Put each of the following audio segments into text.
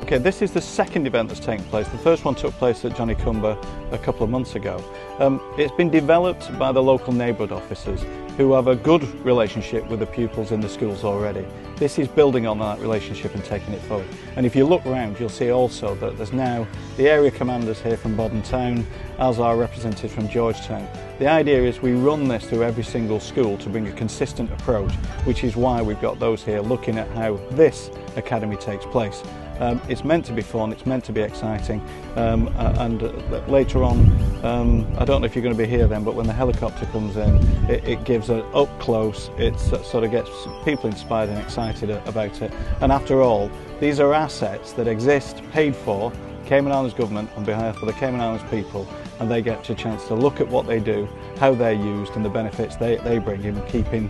Okay, this is the second event that's taken place. The first one took place at Johnny Cumber a couple of months ago. It's been developed by the local neighbourhood officers who have a good relationship with the pupils in the schools already. This is building on that relationship and taking it forward. And if you look around, you'll see also that there's now the area commanders here from Bodden Town, as are representatives from Georgetown. The idea is we run this through every single school to bring a consistent approach, which is why we've got those here looking at how this academy takes place. It's meant to be fun, it's meant to be exciting, and later on, I don't know if you're going to be here then, but when the helicopter comes in, it gives an up close, it sort of gets people inspired and excited about it. And after all, these are assets that exist, paid for, Cayman Islands government on behalf of the Cayman Islands people, and they get a chance to look at what they do, how they're used and the benefits they bring in keeping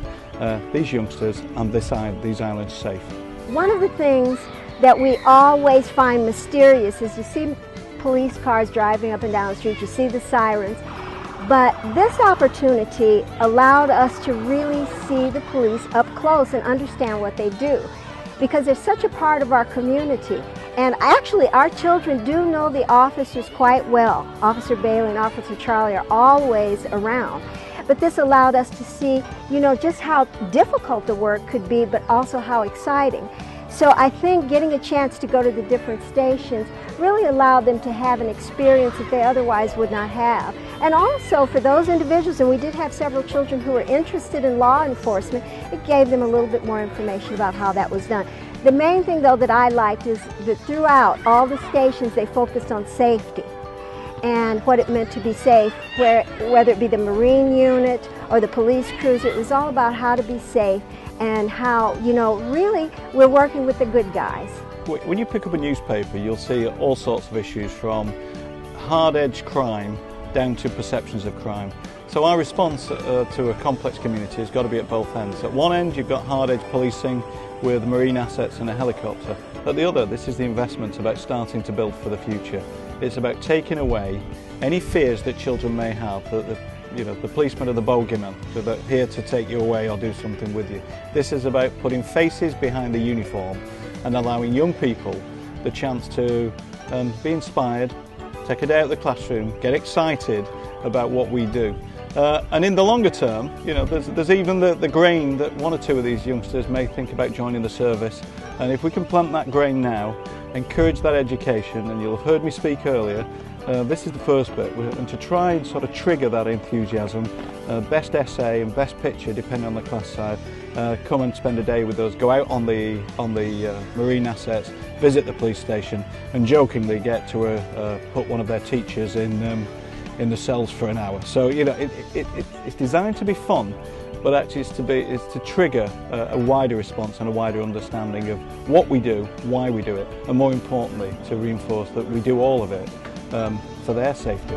these youngsters and these islands safe. One of the things that we always find mysterious is you see police cars driving up and down the street, you see the sirens, but this opportunity allowed us to really see the police up close and understand what they do, because they're such a part of our community. And actually our children do know the officers quite well. Officer Bailey and Officer Charlie are always around. But this allowed us to see, you know, just how difficult the work could be, but also how exciting. So I think getting a chance to go to the different stations really allowed them to have an experience that they otherwise would not have. And also for those individuals, and we did have several children who were interested in law enforcement, it gave them a little bit more information about how that was done. The main thing though that I liked is that throughout all the stations they focused on safety and what it meant to be safe, whether it be the Marine unit or the police cruiser. It was all about how to be safe and how, you know, really we're working with the good guys. When you pick up a newspaper, you'll see all sorts of issues from hard-edged crime down to perceptions of crime. So our response to a complex community has got to be at both ends. At one end you've got hard-edged policing with marine assets and a helicopter. At the other, this is the investment about starting to build for the future. It's about taking away any fears that children may have, that the policemen are the bogeyman, they're here to take you away or do something with you. This is about putting faces behind the uniform and allowing young people the chance to be inspired, take a day out of the classroom, get excited about what we do. And in the longer term, you know, there's even the grain that one or two of these youngsters may think about joining the service. And if we can plant that grain now, encourage that education, and you'll have heard me speak earlier, this is the first bit, and to try and sort of trigger that enthusiasm, best essay and best picture depending on the class side, come and spend a day with us, go out on the marine assets, visit the police station and jokingly get to put one of their teachers in the cells for an hour. So, you know, it's designed to be fun, but actually it's to trigger a wider response and a wider understanding of what we do, why we do it, and more importantly to reinforce that we do all of it for their safety.